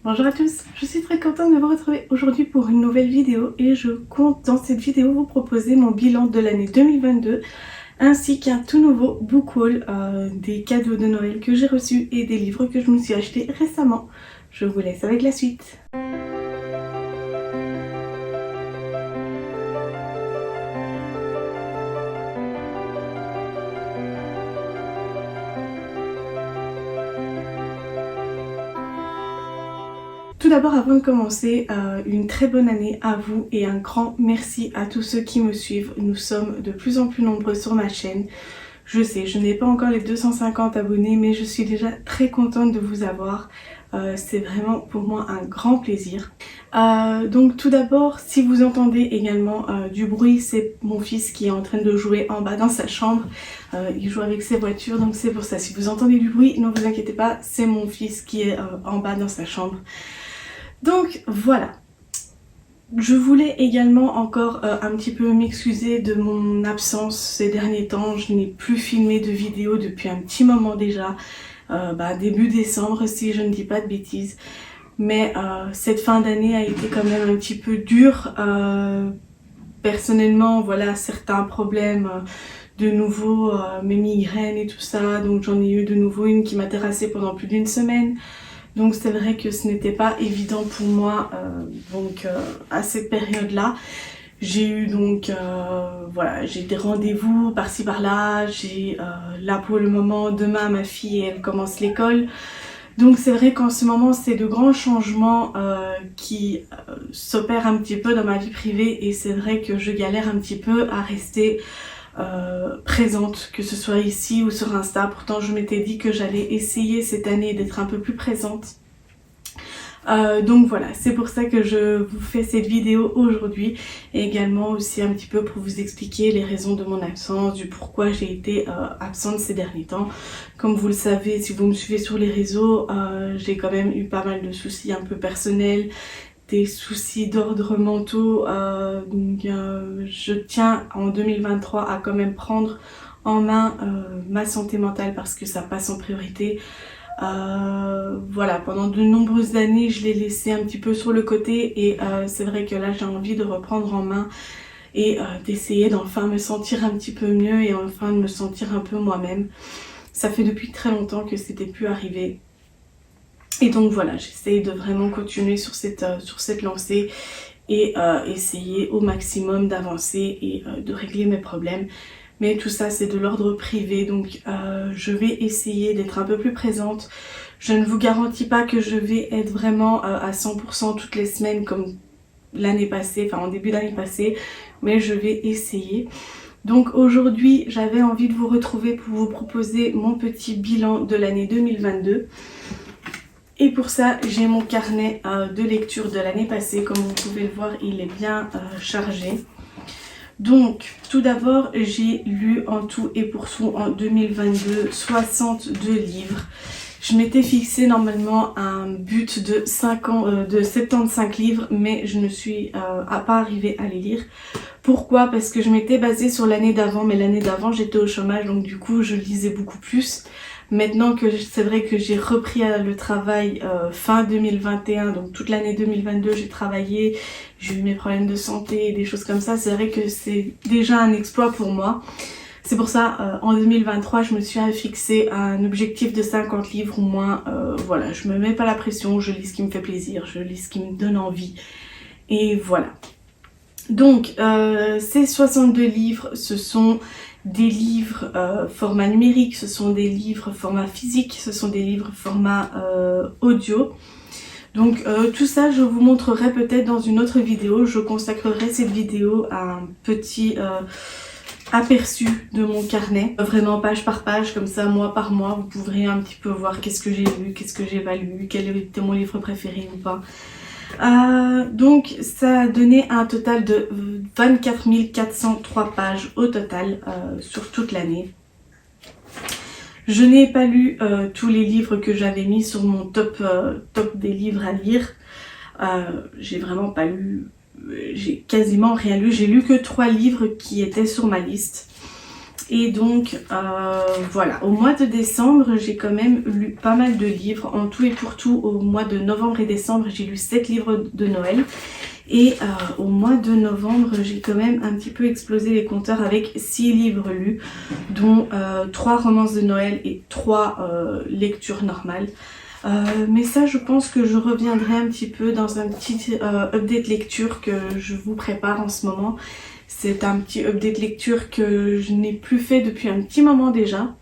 Bonjour à tous, je suis très contente de vous retrouver aujourd'hui pour une nouvelle vidéo et je compte dans cette vidéo vous proposer mon bilan de l'année 2022 ainsi qu'un tout nouveau book haul des cadeaux de Noël que j'ai reçus et des livres que je me suis achetés récemment. Je vous laisse avec la suite. Tout d'abord, avant de commencer, une très bonne année à vous et un grand merci à tous ceux qui me suivent. Nous sommes de plus en plus nombreux sur ma chaîne. Je sais, je n'ai pas encore les 250 abonnés, mais je suis déjà très contente de vous avoir. C'est vraiment pour moi un grand plaisir. Donc tout d'abord, si vous entendez également du bruit, c'est mon fils qui est en train de jouer en bas dans sa chambre. Il joue avec ses voitures, donc c'est pour ça. Si vous entendez du bruit, ne vous inquiétez pas, c'est mon fils qui est en bas dans sa chambre. Donc voilà, je voulais également encore un petit peu m'excuser de mon absence ces derniers temps. Je n'ai plus filmé de vidéo depuis un petit moment déjà, début décembre si je ne dis pas de bêtises. Mais cette fin d'année a été quand même un petit peu dure. Personnellement, voilà, certains problèmes, de nouveau mes migraines et tout ça. Donc j'en ai eu de nouveau une qui m'a terrassée pendant plus d'une semaine. Donc c'est vrai que ce n'était pas évident pour moi à cette période-là. J'ai eu donc, voilà, j'ai des rendez-vous par-ci par-là. J'ai là pour le moment, demain ma fille elle commence l'école. Donc c'est vrai qu'en ce moment c'est de grands changements qui s'opèrent un petit peu dans ma vie privée. Et c'est vrai que je galère un petit peu à rester présente, que ce soit ici ou sur Insta. Pourtant je m'étais dit que j'allais essayer cette année d'être un peu plus présente. Donc voilà, c'est pour ça que je vous fais cette vidéo aujourd'hui et également aussi un petit peu pour vous expliquer les raisons de mon absence, du pourquoi j'ai été absente ces derniers temps. Comme vous le savez, si vous me suivez sur les réseaux, j'ai quand même eu pas mal de soucis un peu personnels, des soucis d'ordre mentaux, je tiens en 2023 à quand même prendre en main ma santé mentale parce que ça passe en priorité. Voilà, pendant de nombreuses années je l'ai laissé un petit peu sur le côté et c'est vrai que là j'ai envie de reprendre en main et d'essayer d'enfin me sentir un petit peu mieux et enfin de me sentir un peu moi-même. Ça fait depuis très longtemps que c'était plus arrivé. Et donc voilà, j'essaye de vraiment continuer sur cette lancée et essayer au maximum d'avancer et de régler mes problèmes. Mais tout ça c'est de l'ordre privé, donc je vais essayer d'être un peu plus présente. Je ne vous garantis pas que je vais être vraiment à 100% toutes les semaines comme l'année passée, enfin en début d'année passée, mais je vais essayer. Donc aujourd'hui j'avais envie de vous retrouver pour vous proposer mon petit bilan de l'année 2022. Et pour ça, j'ai mon carnet de lecture de l'année passée. Comme vous pouvez le voir, il est bien chargé. Donc, tout d'abord, j'ai lu en tout et pour tout en 2022 62 livres. Je m'étais fixé normalement un but de 75 livres, mais je ne suis pas arrivée à les lire. Pourquoi? Parce que je m'étais basée sur l'année d'avant, mais l'année d'avant j'étais au chômage, donc du coup je lisais beaucoup plus. Maintenant que c'est vrai que j'ai repris le travail fin 2021, donc toute l'année 2022 j'ai travaillé, j'ai eu mes problèmes de santé et des choses comme ça, c'est vrai que c'est déjà un exploit pour moi. C'est pour ça en 2023 je me suis fixé un objectif de 50 livres ou moins. Voilà, je me mets pas la pression, je lis ce qui me fait plaisir, je lis ce qui me donne envie et voilà. Donc ces 62 livres, ce sont des livres format numérique, ce sont des livres format physique, ce sont des livres format audio. Donc tout ça je vous montrerai peut-être dans une autre vidéo. Je consacrerai cette vidéo à un petit aperçu de mon carnet, vraiment page par page, comme ça mois par mois vous pourrez un petit peu voir qu'est-ce que j'ai lu, qu'est-ce que j'ai pas lu, quel était mon livre préféré ou pas. Donc ça a donné un total de 24 403 pages au total sur toute l'année. Je n'ai pas lu tous les livres que j'avais mis sur mon top des livres à lire. J'ai vraiment pas lu, j'ai quasiment rien lu. J'ai lu que 3 livres qui étaient sur ma liste. Et donc voilà, au mois de décembre, j'ai quand même lu pas mal de livres. En tout et pour tout, au mois de novembre et décembre, j'ai lu 7 livres de Noël. Et au mois de novembre, j'ai quand même un petit peu explosé les compteurs avec 6 livres lus, dont 3 romances de Noël et 3 lectures normales. Mais ça, je pense que je reviendrai un petit peu dans un petit update lecture que je vous prépare en ce moment. C'est un petit update lecture que je n'ai plus fait depuis un petit moment déjà.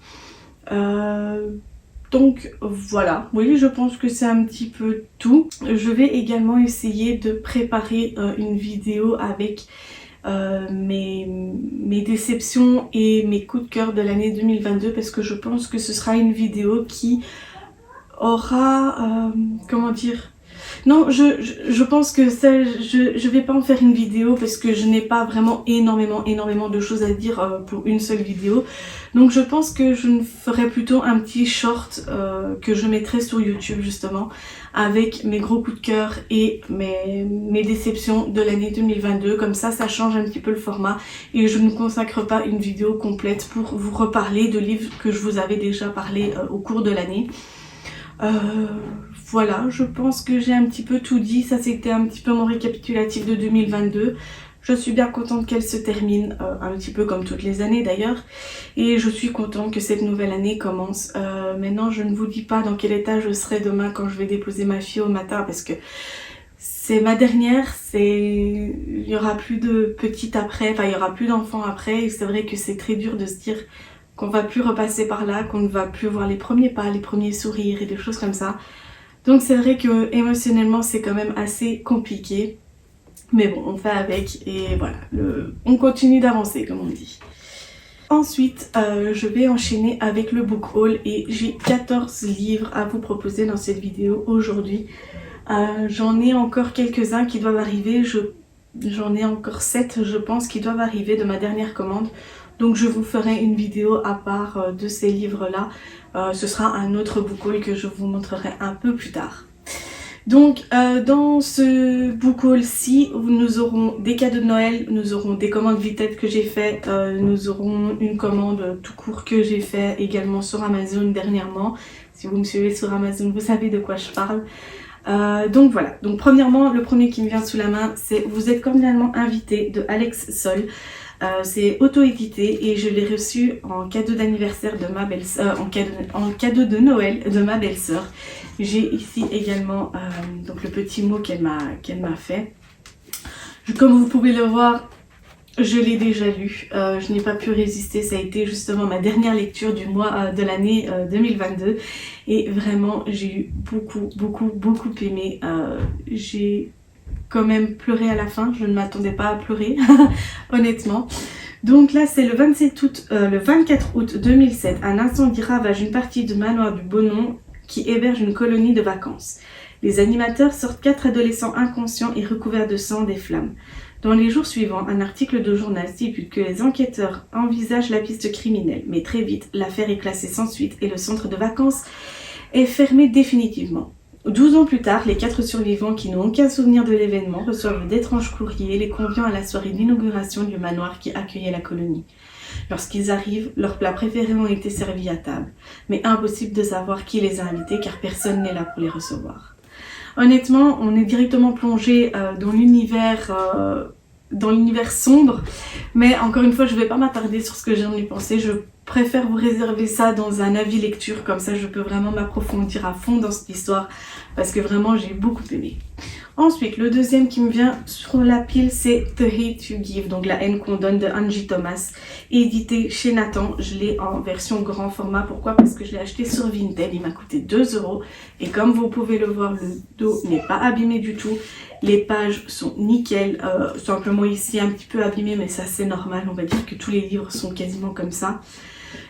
Donc voilà, oui, je pense que c'est un petit peu tout. Je vais également essayer de préparer une vidéo avec mes déceptions et mes coups de cœur de l'année 2022 parce que je pense que ce sera une vidéo qui aura, comment dire... Non, je pense que ça, je vais pas en faire une vidéo parce que je n'ai pas vraiment énormément de choses à dire pour une seule vidéo. Donc je pense que je ne ferai plutôt un petit short que je mettrai sur YouTube justement avec mes gros coups de cœur et mes déceptions de l'année 2022. Comme ça change un petit peu le format et je ne consacre pas une vidéo complète pour vous reparler de livres que je vous avais déjà parlé au cours de l'année. Voilà, je pense que j'ai un petit peu tout dit. Ça, c'était un petit peu mon récapitulatif de 2022. Je suis bien contente qu'elle se termine, un petit peu comme toutes les années d'ailleurs. Et je suis contente que cette nouvelle année commence. Maintenant, je ne vous dis pas dans quel état je serai demain quand je vais déposer ma fille au matin parce que c'est ma dernière, il y aura plus de petites après, enfin il y aura plus d'enfants après. Et c'est vrai que c'est très dur de se dire qu'on va plus repasser par là, qu'on ne va plus voir les premiers pas, les premiers sourires et des choses comme ça. Donc c'est vrai que émotionnellement c'est quand même assez compliqué. Mais bon, on fait avec et voilà, on continue d'avancer comme on dit. Ensuite, je vais enchaîner avec le book haul et j'ai 14 livres à vous proposer dans cette vidéo aujourd'hui. J'en ai encore quelques-uns qui doivent arriver, j'en ai encore 7 je pense qui doivent arriver de ma dernière commande. Donc je vous ferai une vidéo à part de ces livres-là. Ce sera un autre book haul que je vous montrerai un peu plus tard. Donc dans ce book haul-ci, nous aurons des cadeaux de Noël, nous aurons des commandes Vinted que j'ai fait, nous aurons une commande tout court que j'ai fait également sur Amazon dernièrement. Si vous me suivez sur Amazon, vous savez de quoi je parle. Donc voilà, donc premièrement, le premier qui me vient sous la main, c'est Vous êtes cordialement invité de Alex Sol. C'est auto-édité et je l'ai reçu en cadeau d'anniversaire de ma belle-sœur, en cadeau de Noël de ma belle-sœur. J'ai ici également donc le petit mot qu'elle m'a fait. Comme vous pouvez le voir, je l'ai déjà lu, je n'ai pas pu résister, ça a été justement ma dernière lecture du mois de l'année 2022 et vraiment j'ai eu beaucoup aimé, j'ai quand même pleuré à la fin, je ne m'attendais pas à pleurer honnêtement. Donc là c'est le 24 août 2007, un incendie ravage une partie du manoir du Beaunon qui héberge une colonie de vacances. Les animateurs sortent 4 adolescents inconscients et recouverts de sang des flammes. Dans les jours suivants, un article de journal stipule que les enquêteurs envisagent la piste criminelle, mais très vite, l'affaire est classée sans suite et le centre de vacances est fermé définitivement. 12 ans plus tard, les 4 survivants qui n'ont aucun souvenir de l'événement reçoivent d'étranges courriers les conviant à la soirée d'inauguration du manoir qui accueillait la colonie. Lorsqu'ils arrivent, leurs plats préférés ont été servis à table, mais impossible de savoir qui les a invités car personne n'est là pour les recevoir. Honnêtement, on est directement plongé dans l'univers sombre, mais encore une fois, je ne vais pas m'attarder sur ce que j'en ai pensé. Je préfère vous réserver ça dans un avis lecture, comme ça je peux vraiment m'approfondir à fond dans cette histoire, parce que vraiment j'ai beaucoup aimé. Ensuite, le deuxième qui me vient sur la pile, c'est The Hate You Give, donc La haine qu'on donne de Angie Thomas, édité chez Nathan. Je l'ai en version grand format. Pourquoi? Parce que je l'ai acheté sur Vinted, il m'a coûté 2 €. Et comme vous pouvez le voir, le dos n'est pas abîmé du tout. Les pages sont nickel, simplement ici un petit peu abîmé, mais ça c'est normal, on va dire que tous les livres sont quasiment comme ça.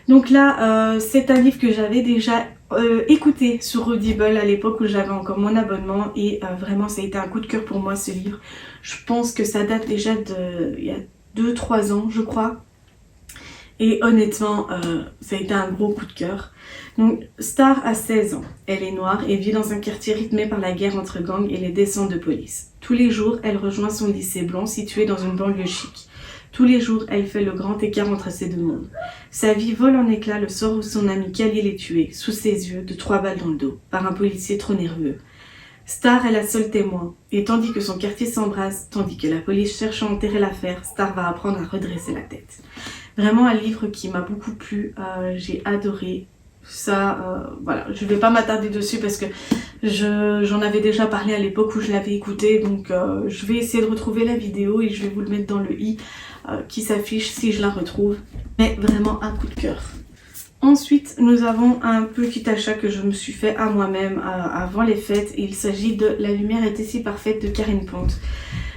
Donc là, c'est un livre que j'avais déjà écouté sur Audible à l'époque où j'avais encore mon abonnement et vraiment ça a été un coup de cœur pour moi ce livre. Je pense que ça date déjà il y a 2-3 ans je crois. Et honnêtement, ça a été un gros coup de cœur. Donc, Star a 16 ans. Elle est noire et vit dans un quartier rythmé par la guerre entre gangs et les descentes de police. Tous les jours, elle rejoint son lycée blanc situé dans une banlieue chic. Tous les jours, elle fait le grand écart entre ces deux mondes. Sa vie vole en éclats le soir où son ami Khalil est tué, sous ses yeux, de 3 balles dans le dos, par un policier trop nerveux. Star est la seule témoin, et tandis que son quartier s'embrasse, tandis que la police cherche à enterrer l'affaire, Star va apprendre à redresser la tête. Vraiment un livre qui m'a beaucoup plu, j'ai adoré. Ça, voilà, je vais pas m'attarder dessus parce que j'en avais déjà parlé à l'époque où je l'avais écouté, donc je vais essayer de retrouver la vidéo et je vais vous le mettre dans le i qui s'affiche si je la retrouve. Mais vraiment un coup de cœur. Ensuite, nous avons un petit achat que je me suis fait à moi-même avant les fêtes. Il s'agit de La lumière était si parfaite de Karine Ponte.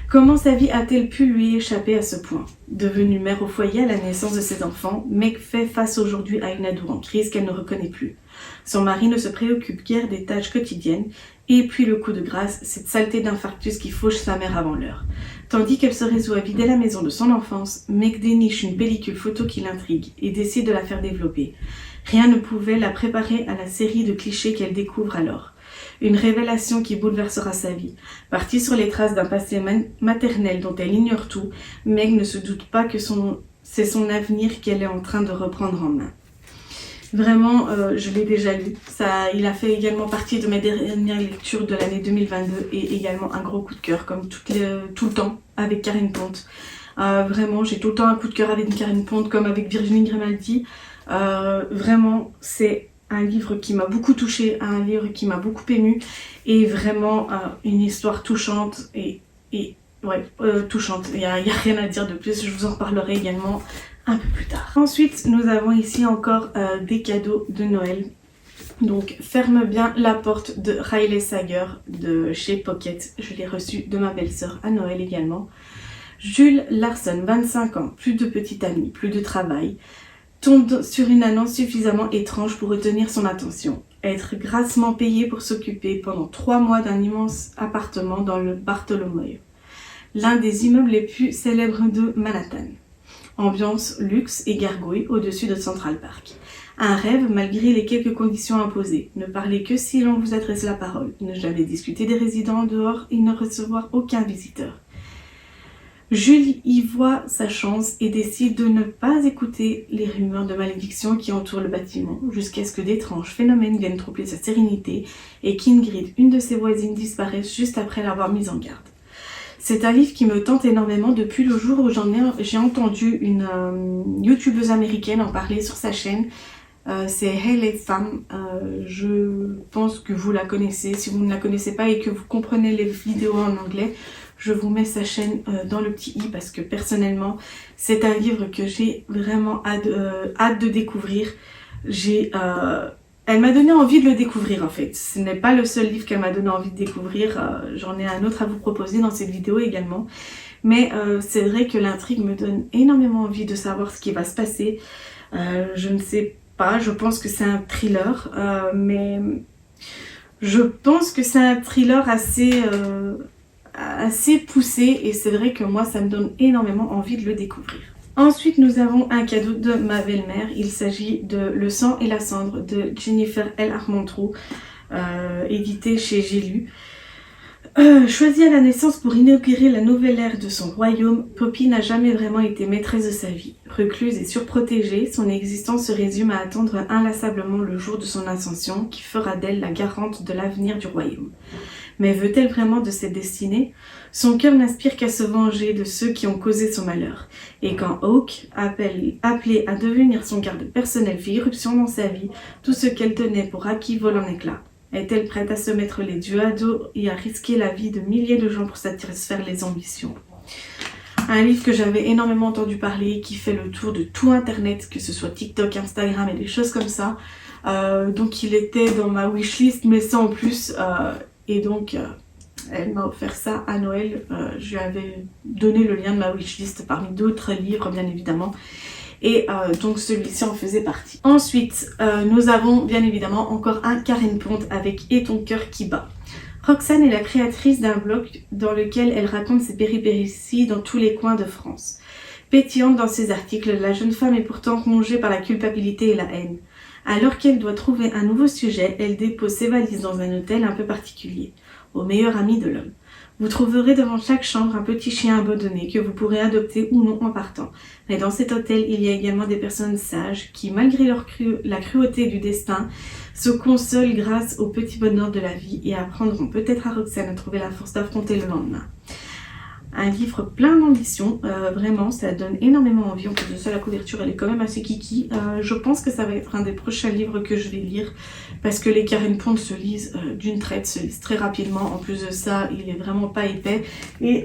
Comment sa vie a-t-elle pu lui échapper à ce point? Devenue mère au foyer à la naissance de ses enfants, Meg fait face aujourd'hui à une ado en crise qu'elle ne reconnaît plus. Son mari ne se préoccupe guère des tâches quotidiennes, et puis le coup de grâce, cette saleté d'infarctus qui fauche sa mère avant l'heure. Tandis qu'elle se résout à vider la maison de son enfance, Meg déniche une pellicule photo qui l'intrigue et décide de la faire développer. Rien ne pouvait la préparer à la série de clichés qu'elle découvre alors. Une révélation qui bouleversera sa vie. Partie sur les traces d'un passé maternel dont elle ignore tout, Meg ne se doute pas que c'est son avenir qu'elle est en train de reprendre en main. Vraiment, je l'ai déjà lu. Il a fait également partie de mes dernières lectures de l'année 2022 et également un gros coup de cœur, comme tout le temps avec Karine Ponte. Vraiment, j'ai tout le temps un coup de cœur avec Karine Ponte, comme avec Virginie Grimaldi. Vraiment, c'est un livre qui m'a beaucoup touchée, un livre qui m'a beaucoup émue et vraiment une histoire touchante touchante. Il n'y a rien à dire de plus, je vous en reparlerai également un peu plus tard. Ensuite, nous avons ici encore des cadeaux de Noël. Donc, Ferme bien la porte de Riley Sager de chez Pocket. Je l'ai reçu de ma belle-sœur à Noël également. Jules Larson, 25 ans, plus de petite amie, plus de travail. Tombe sur une annonce suffisamment étrange pour retenir son attention. Être grassement payé pour s'occuper pendant 3 mois d'un immense appartement dans le Bartholomew, l'un des immeubles les plus célèbres de Manhattan. Ambiance, luxe et gargouille au-dessus de Central Park. Un rêve malgré les quelques conditions imposées. Ne parler que si l'on vous adresse la parole. Ne jamais discuter des résidents en dehors et ne recevoir aucun visiteur. Jules y voit sa chance et décide de ne pas écouter les rumeurs de malédiction qui entourent le bâtiment, jusqu'à ce que d'étranges phénomènes viennent troubler sa sérénité et qu'Ingrid, une de ses voisines, disparaisse juste après l'avoir mise en garde. C'est un livre qui me tente énormément depuis le jour où j'ai entendu une youtubeuse américaine en parler sur sa chaîne. C'est Hey les femmes, je pense que vous la connaissez. Si vous ne la connaissez pas et que vous comprenez les vidéos en anglais, je vous mets sa chaîne dans le petit i parce que personnellement, c'est un livre que j'ai vraiment hâte de découvrir. Elle m'a donné envie de le découvrir en fait. Ce n'est pas le seul livre qu'elle m'a donné envie de découvrir. J'en ai un autre à vous proposer dans cette vidéo également. Mais c'est vrai que l'intrigue me donne énormément envie de savoir ce qui va se passer. Je ne sais pas, je pense que c'est un thriller. Mais je pense que c'est un thriller assez poussé. Et c'est vrai que moi, ça me donne énormément envie de le découvrir. Ensuite, nous avons un cadeau de ma belle-mère. Il s'agit de Le sang et la cendre de Jennifer L. Armentrout, édité chez J'ai lu. Choisie à la naissance pour inaugurer la nouvelle ère de son royaume, Poppy n'a jamais vraiment été maîtresse de sa vie. Recluse et surprotégée, son existence se résume à attendre inlassablement le jour de son ascension qui fera d'elle la garante de l'avenir du royaume. Mais veut-elle vraiment de cette destinée? Son cœur n'aspire qu'à se venger de ceux qui ont causé son malheur. Et quand Hawke, appelé à devenir son garde personnel, fait irruption dans sa vie, tout ce qu'elle tenait pour acquis vole en éclats. Est-elle prête à se mettre les dieux à dos et à risquer la vie de milliers de gens pour satisfaire les ambitions? Un livre que j'avais énormément entendu parler, qui fait le tour de tout internet, que ce soit TikTok, Instagram et des choses comme ça. Donc il était dans ma wishlist, mais ça en plus. Et donc elle m'a offert ça à Noël. Je lui avais donné le lien de ma wishlist parmi d'autres livres bien évidemment. Et donc celui-ci en faisait partie. Ensuite, nous avons bien évidemment encore un Karine Ponte avec Et ton cœur qui bat. Roxane est la créatrice d'un blog dans lequel elle raconte ses péripéties dans tous les coins de France. Pétillante dans ses articles, la jeune femme est pourtant rongée par la culpabilité et la haine. Alors qu'elle doit trouver un nouveau sujet, elle dépose ses valises dans un hôtel un peu particulier, au meilleur ami de l'homme. Vous trouverez devant chaque chambre un petit chien abandonné que vous pourrez adopter ou non en partant. Mais dans cet hôtel, il y a également des personnes sages qui, malgré la cruauté du destin, se consolent grâce au petit bonheur de la vie et apprendront peut-être à Roxane à trouver la force d'affronter le lendemain. Un livre plein d'ambition, vraiment ça donne énormément envie. En plus de ça, la couverture elle est quand même assez kiki. Je pense que ça va être un des prochains livres que je vais lire parce que les Karen Pond se lisent d'une traite, se lisent très rapidement. En plus de ça, il est vraiment pas épais et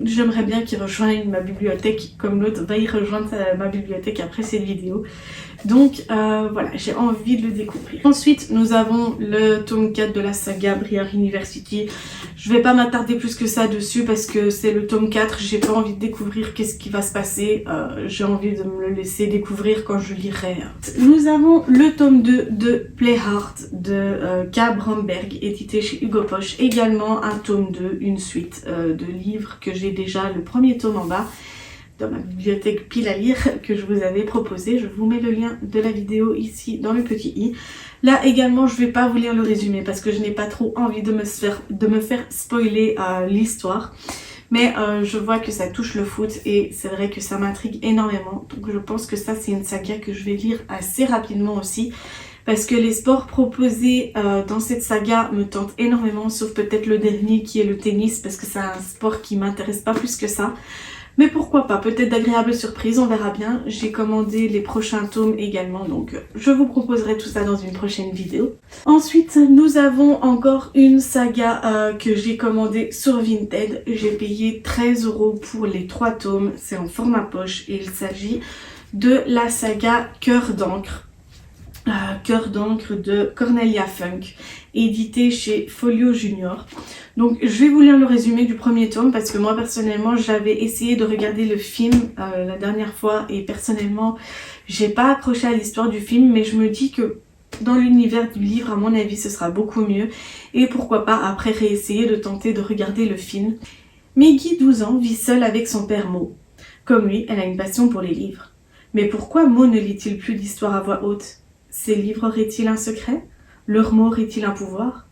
j'aimerais bien qu'il rejoigne ma bibliothèque comme l'autre va y rejoindre ma bibliothèque après cette vidéo. Donc voilà, j'ai envie de le découvrir. Ensuite, nous avons le tome 4 de la saga Briar University. Je vais pas m'attarder plus que ça dessus parce que c'est le tome 4. J'ai pas envie de découvrir qu'est-ce qui va se passer. J'ai envie de me le laisser découvrir quand je lirai. Nous avons le tome 2 de Play Hard de K. Bromberg, édité chez Hugo Poche. Également un tome 2, une suite de livres que j'ai déjà le premier tome en bas dans ma bibliothèque pile à lire que je vous avais proposé. Je vous mets le lien de la vidéo ici dans le petit i. Là également, je vais pas vous lire le résumé parce que je n'ai pas trop envie de me faire spoiler l'histoire. Mais je vois que ça touche le foot et c'est vrai que ça m'intrigue énormément. Donc je pense que ça c'est une saga que je vais lire assez rapidement aussi. Parce que les sports proposés dans cette saga me tentent énormément, sauf peut-être le dernier qui est le tennis parce que c'est un sport qui m'intéresse pas plus que ça. Mais pourquoi pas, peut-être d'agréables surprises, on verra bien. J'ai commandé les prochains tomes également, donc je vous proposerai tout ça dans une prochaine vidéo. Ensuite, nous avons encore une saga que j'ai commandée sur Vinted. J'ai payé 13 € pour les 3 tomes, c'est en format poche et il s'agit de la saga Cœur d'encre. Cœur d'encre de Cornelia Funk, édité chez Folio Junior. Donc je vais vous lire le résumé du premier tome parce que moi personnellement j'avais essayé de regarder le film la dernière fois et personnellement j'ai pas accroché à l'histoire du film, mais je me dis que dans l'univers du livre à mon avis ce sera beaucoup mieux et pourquoi pas après réessayer de tenter de regarder le film. Maggie, 12 ans, vit seule avec son père Mo. Comme lui, elle a une passion pour les livres. Mais pourquoi Mo ne lit-il plus d'histoires à voix haute? Ces livres auraient-ils un secret? Leur mot aurait-il un pouvoir?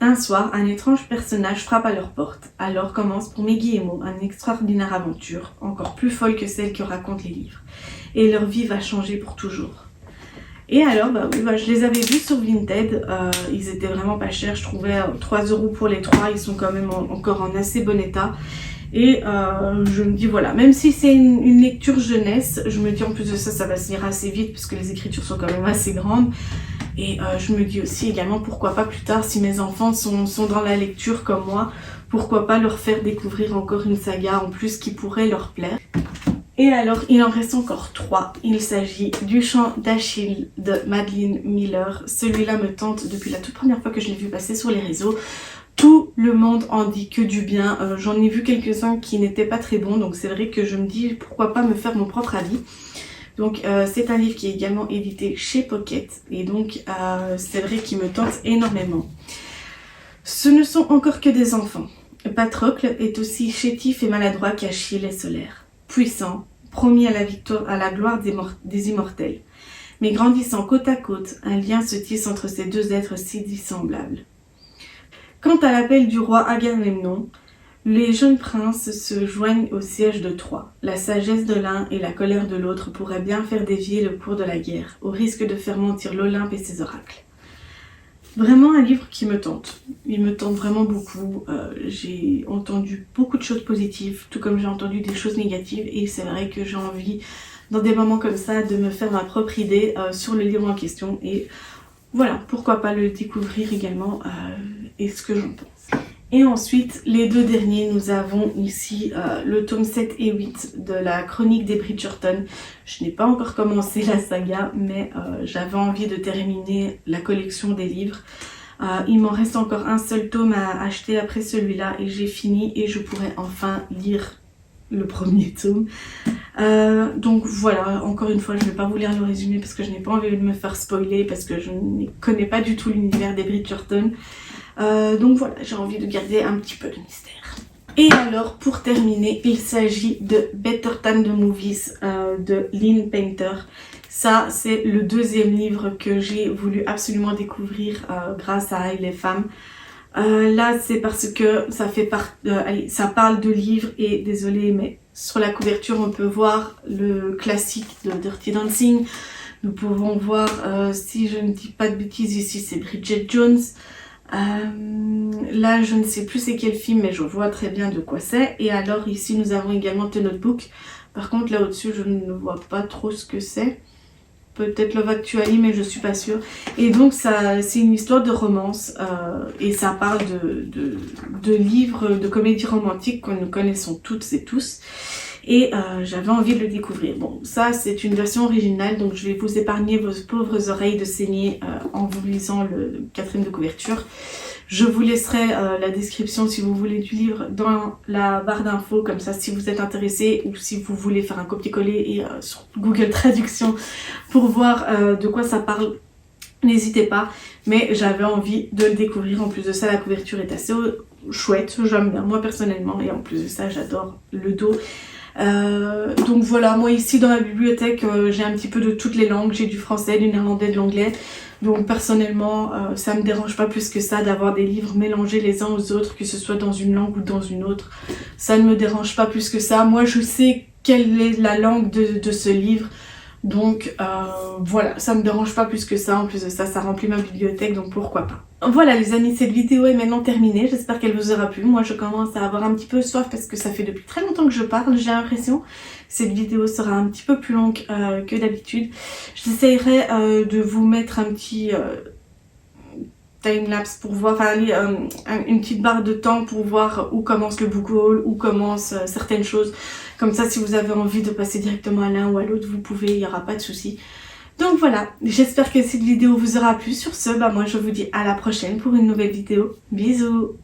Un soir, un étrange personnage frappe à leur porte. Alors commence pour Maggie et Mo une extraordinaire aventure, encore plus folle que celle que racontent les livres. Et leur vie va changer pour toujours. Et alors, je les avais vus sur Vinted, ils étaient vraiment pas chers, je trouvais 3 € pour les 3, ils sont quand même encore en assez bon état. Et je me dis voilà, même si c'est une lecture jeunesse, je me dis en plus de ça, ça va se lire assez vite parce que les écritures sont quand même assez grandes. Et je me dis aussi également pourquoi pas plus tard, si mes enfants sont dans la lecture comme moi, pourquoi pas leur faire découvrir encore une saga en plus qui pourrait leur plaire. Et alors, il en reste encore 3. Il s'agit du Chant d'Achille de Madeline Miller. Celui-là me tente depuis la toute première fois que je l'ai vu passer sur les réseaux. Tout le monde en dit que du bien. J'en ai vu quelques-uns qui n'étaient pas très bons, donc c'est vrai que je me dis pourquoi pas me faire mon propre avis. Donc c'est un livre qui est également édité chez Pocket et donc c'est vrai qu'il me tente énormément. Ce ne sont encore que des enfants. Patrocle est aussi chétif et maladroit qu'Achille est solaire. Puissant, promis à la victoire, à la gloire des immortels. Mais grandissant côte à côte, un lien se tisse entre ces deux êtres si dissemblables. Quant à l'appel du roi Agamemnon, les jeunes princes se joignent au siège de Troie. La sagesse de l'un et la colère de l'autre pourraient bien faire dévier le cours de la guerre, au risque de faire mentir l'Olympe et ses oracles. Vraiment un livre qui me tente. Il me tente vraiment beaucoup. J'ai entendu beaucoup de choses positives, tout comme j'ai entendu des choses négatives. Et c'est vrai que j'ai envie, dans des moments comme ça, de me faire ma propre idée sur le livre en question. Et voilà, pourquoi pas le découvrir également et ce que j'en pense. Et ensuite, les deux derniers, nous avons ici le tome 7 et 8 de la chronique des Bridgerton. Je n'ai pas encore commencé la saga, mais j'avais envie de terminer la collection des livres. Il m'en reste encore un seul tome à acheter après celui-là et j'ai fini et je pourrai enfin lire le premier tome. Donc voilà, encore une fois, je ne vais pas vous lire le résumé parce que je n'ai pas envie de me faire spoiler parce que je ne connais pas du tout l'univers des Bridgerton. Donc voilà, j'ai envie de garder un petit peu de mystère. Et alors, pour terminer, il s'agit de Better Than the Movies de Lynn Painter. Ça, c'est le deuxième livre que j'ai voulu absolument découvrir grâce à Elle les femmes. Là c'est parce que ça fait allez, ça parle de livres et désolé mais sur la couverture on peut voir le classique de Dirty Dancing. Nous pouvons voir, si je ne dis pas de bêtises ici, c'est Bridget Jones. Là je ne sais plus c'est quel film mais je vois très bien de quoi c'est. Et alors ici nous avons également The Notebook. Par contre là au-dessus je ne vois pas trop ce que c'est. Peut-être Love Actually mais je suis pas sûre. Et donc ça c'est une histoire de romance et ça parle de livres de comédie romantique que nous connaissons toutes et tous. Et j'avais envie de le découvrir. Bon, ça c'est une version originale, donc je vais vous épargner vos pauvres oreilles de saigner en vous lisant le quatrième de couverture. Je vous laisserai la description si vous voulez du livre dans la barre d'infos, comme ça si vous êtes intéressé ou si vous voulez faire un copier-coller et sur Google Traduction pour voir de quoi ça parle. N'hésitez pas, mais j'avais envie de le découvrir. En plus de ça, la couverture est assez chouette, j'aime bien moi personnellement, et en plus de ça, j'adore le dos. Donc voilà, moi ici dans la bibliothèque, j'ai un petit peu de toutes les langues, j'ai du français, du néerlandais, de l'anglais. Donc personnellement, ça me dérange pas plus que ça d'avoir des livres mélangés les uns aux autres, que ce soit dans une langue ou dans une autre. Ça ne me dérange pas plus que ça. Moi je sais quelle est la langue de ce livre. Donc voilà, ça me dérange pas plus que ça. En plus de ça, ça remplit ma bibliothèque, donc pourquoi pas. Voilà les amis, cette vidéo est maintenant terminée. J'espère qu'elle vous aura plu. Moi je commence à avoir un petit peu soif parce que ça fait depuis très longtemps que je parle, j'ai l'impression. Cette vidéo sera un petit peu plus longue que d'habitude. J'essayerai de vous mettre un petit timelapse pour voir, enfin une petite barre de temps pour voir où commence le book haul, où commencent certaines choses. Comme ça, si vous avez envie de passer directement à l'un ou à l'autre, vous pouvez, il n'y aura pas de souci. Donc voilà, j'espère que cette vidéo vous aura plu. Sur ce, bah moi je vous dis à la prochaine pour une nouvelle vidéo. Bisous!